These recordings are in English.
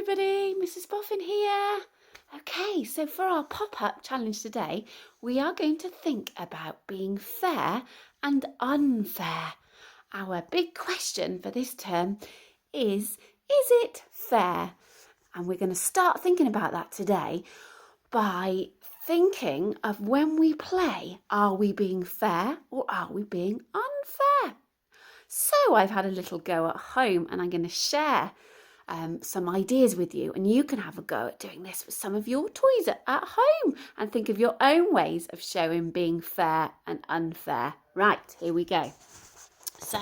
everybody, Mrs. Boffin here. Okay, so for our pop-up challenge today, we are going to think about being fair and unfair. Our big question for this term is it fair? And we're going to start thinking about that today by thinking of when we play, are we being fair or are we being unfair? So I've had a little go at home and I'm going to share some ideas with you, and you can have a go at doing this with some of your toys at home and think of your own ways of showing being fair and unfair. Right, here we go. So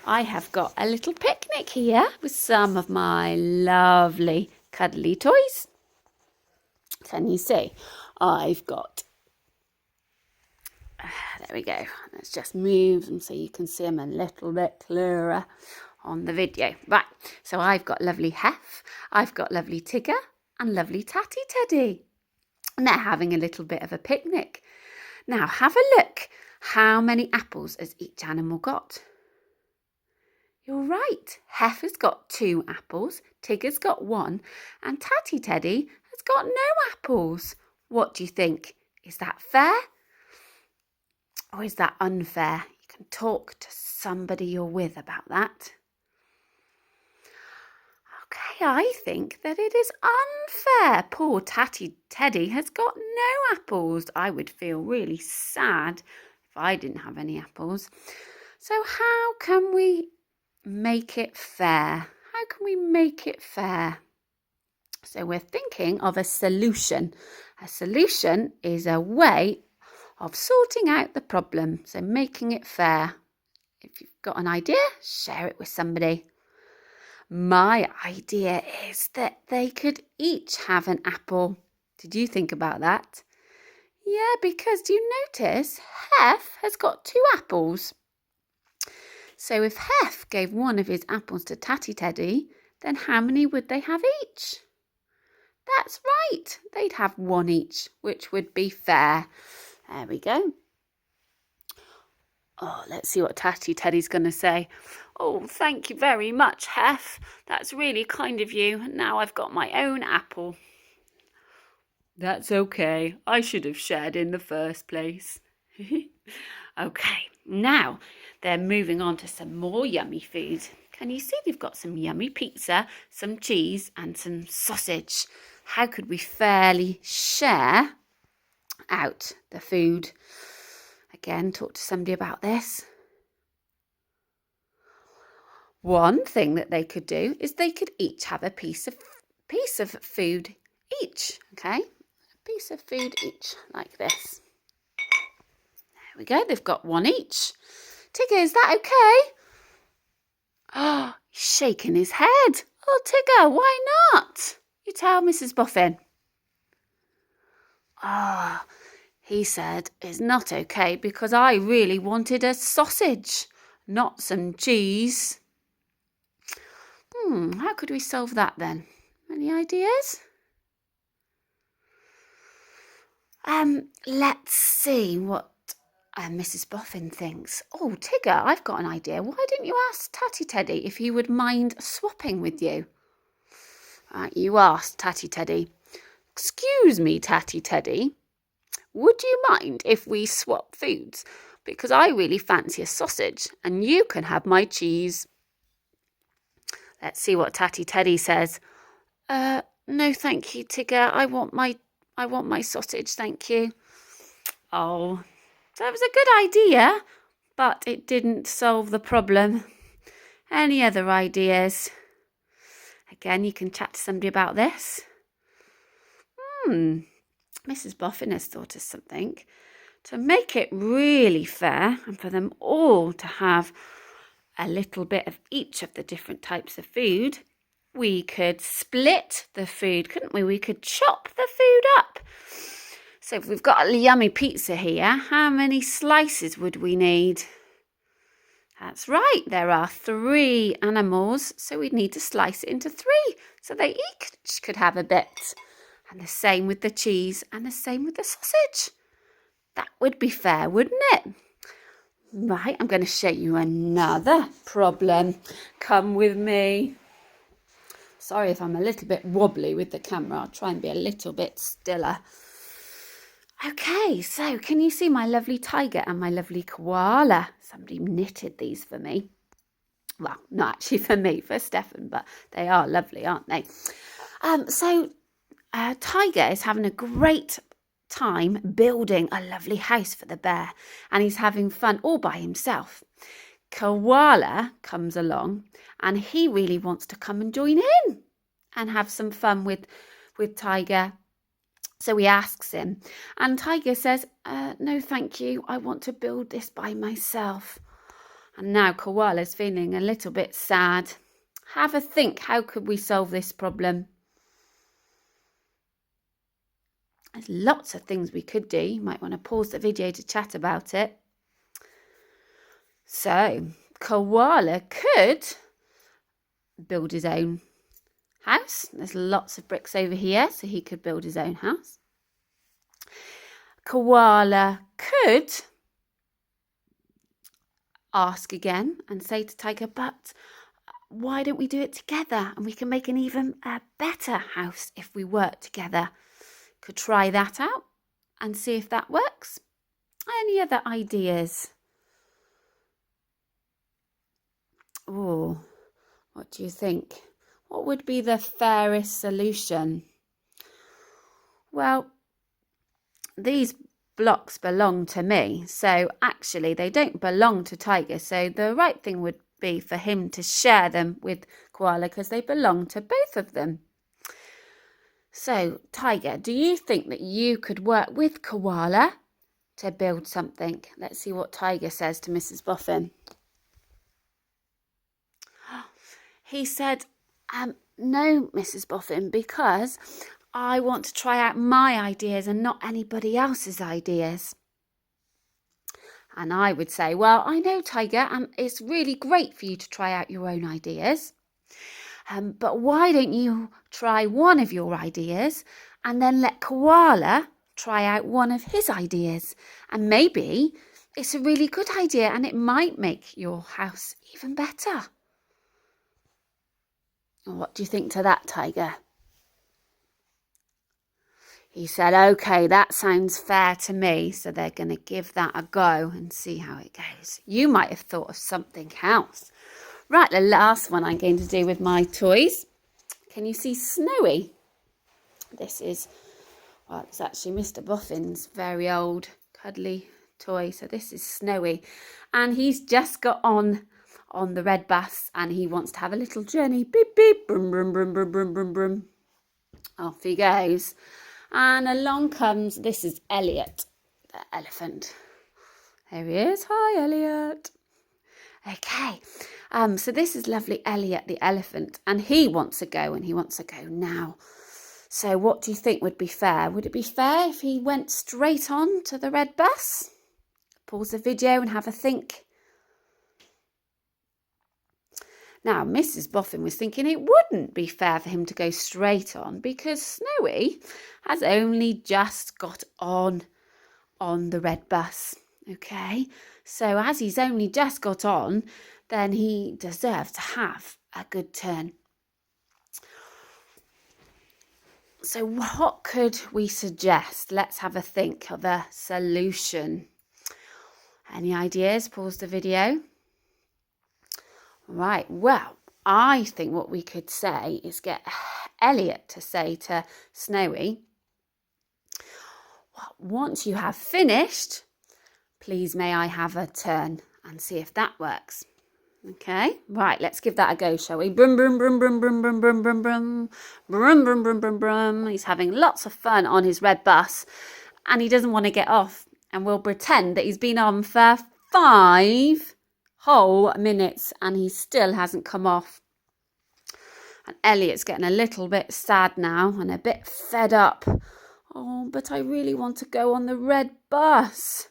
I have got a little picnic here with some of my lovely cuddly toys. Can you see? I've got, there we go. Let's just move them so you can see them a little bit clearer on the video. Right, so I've got lovely Hef, I've got lovely Tigger and lovely Tatty Teddy. And they're having a little bit of a picnic. Now have a look. How many apples has each animal got? You're right. Hef has got 2 apples, Tigger's got 1, and Tatty Teddy has got no apples. What do you think? Is that fair? Or is that unfair? You can talk to somebody you're with about that. Okay, I think that it is unfair. Poor Tatty Teddy has got no apples. I would feel really sad if I didn't have any apples. So how can we make it fair? How can we make it fair? So we're thinking of a solution. A solution is a way of sorting out the problem, so making it fair. If you've got an idea, share it with somebody. My idea is that they could each have an apple. Did you think about that? Yeah, because do you notice Hef has got 2 apples? So if Hef gave one of his apples to Tatty Teddy, then how many would they have each? That's right, they'd have 1 each, which would be fair. There we go. Oh, let's see what Tatty Teddy's going to say. Oh, thank you very much, Hef. That's really kind of you. Now I've got my own apple. That's okay. I should have shared in the first place. Okay, now they're moving on to some more yummy food. Can you see they've got some yummy pizza, some cheese and some sausage? How could we fairly share out the food? Again, talk to somebody about this. One thing that they could do is they could each have a piece of food each, okay? A piece of food each, like this. There we go, they've got 1 each. Tigger, is that okay? Oh, he's shaking his head. Oh, Tigger, why not? You tell Mrs. Boffin. Ah, he said it's not okay because I really wanted a sausage, not some cheese. How could we solve that then? Any ideas? Let's see what Mrs. Boffin thinks. Oh, Tigger, I've got an idea. Why didn't you ask Tatty Teddy if he would mind swapping with you? You asked Tatty Teddy. Excuse me, Tatty Teddy. Would you mind if we swap foods? Because I really fancy a sausage and you can have my cheese. Let's see what Tatty Teddy says. No, thank you, Tigger. I want my sausage, thank you. Oh, that was a good idea, but it didn't solve the problem. Any other ideas? Again, you can chat to somebody about this. Mrs. Boffin has thought of something. To make it really fair and for them all to have a little bit of each of the different types of food, we could split the food, couldn't we? We could chop the food up. So if we've got a yummy pizza here, how many slices would we need? That's right, there are 3 animals, so we'd need to slice it into 3, so they each could have a bit. And the same with the cheese and the same with the sausage. That would be fair, wouldn't it? Right, I'm going to show you another problem. Come with me. Sorry if I'm a little bit wobbly with the camera. I'll try and be a little bit stiller. Okay, so can you see my lovely tiger and my lovely koala? Somebody knitted these for me. Well, not actually for me, for Stefan, but they are lovely, aren't they? Tiger is having a great time building a lovely house for the bear, and he's having fun all by himself. Koala comes along and he really wants to come and join in and have some fun with Tiger. So he asks him, and Tiger says, no, thank you. I want to build this by myself. And now Koala's feeling a little bit sad. Have a think. How could we solve this problem? There's lots of things we could do. You might want to pause the video to chat about it. So, Koala could build his own house. There's lots of bricks over here, so he could build his own house. Koala could ask again and say to Tiger, but why don't we do it together? And we can make an even better house if we work together. Could try that out and see if that works. Any other ideas? Oh, what do you think? What would be the fairest solution? Well, these blocks belong to me, so actually they don't belong to Tiger, so the right thing would be for him to share them with Koala because they belong to both of them. So, Tiger, do you think that you could work with Koala to build something? Let's see what Tiger says to Mrs. Boffin. He said, no, Mrs. Boffin, because I want to try out my ideas and not anybody else's ideas. And I would say, well, I know, Tiger, it's really great for you to try out your own ideas. But why don't you try one of your ideas and then let Koala try out one of his ideas? And maybe it's a really good idea and it might make your house even better. What do you think to that, Tiger? He said, okay, that sounds fair to me. So they're going to give that a go and see how it goes. You might have thought of something else. Right, the last one I'm going to do with my toys. Can you see Snowy? This is, well, it's actually Mr. Boffin's very old cuddly toy. So this is Snowy. And he's just got on the red bus and he wants to have a little journey. Beep, beep, brum, brum, brum, brum, brum, brum, brum. Off he goes. And along comes, this is Elliot, the elephant. There he is. Hi, Elliot. Okay, so this is lovely Elliot, the elephant, and he wants to go, and he wants to go now. So what do you think would be fair? Would it be fair if he went straight on to the red bus? Pause the video and have a think. Now, Mrs. Boffin was thinking it wouldn't be fair for him to go straight on because Snowy has only just got on the red bus. Okay, so as he's only just got on, then he deserves to have a good turn. So what could we suggest? Let's have a think of a solution. Any ideas? Pause the video. Right, well, I think what we could say is get Elliot to say to Snowy, well, once you have finished, please may I have a turn, and see if that works. Okay, right, let's give that a go, shall we? Brum, brum, brum, brum, brum, brum, brum, brum, brum, brum, brum, brum, brum, brum. He's having lots of fun on his red bus, and he doesn't want to get off, and we'll pretend that he's been on for 5 whole minutes, and he still hasn't come off. And Elliot's getting a little bit sad now, and a bit fed up. Oh, but I really want to go on the red bus.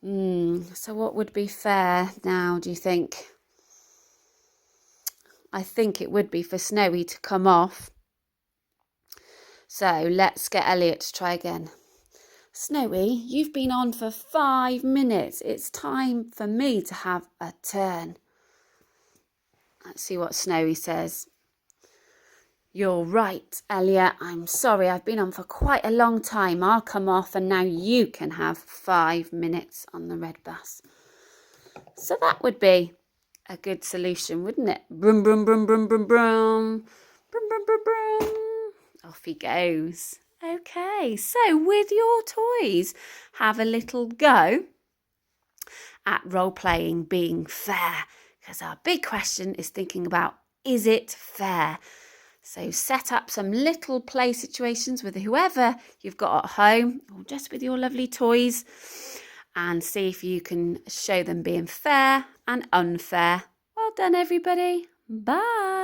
So what would be fair now, do you think? I think it would be for Snowy to come off. So let's get Elliot to try again. Snowy, you've been on for 5 minutes. It's time for me to have a turn. Let's see what Snowy says. You're right, Elliot. I'm sorry, I've been on for quite a long time. I'll come off and now you can have 5 minutes on the red bus. So that would be a good solution, wouldn't it? Brum, brum, brum, brum, brum, brum. Brum, brum, brum, brum. Off he goes. Okay, so with your toys, have a little go at role-playing being fair, because our big question is thinking about, is it fair? So set up some little play situations with whoever you've got at home or just with your lovely toys and see if you can show them being fair and unfair. Well done, everybody. Bye.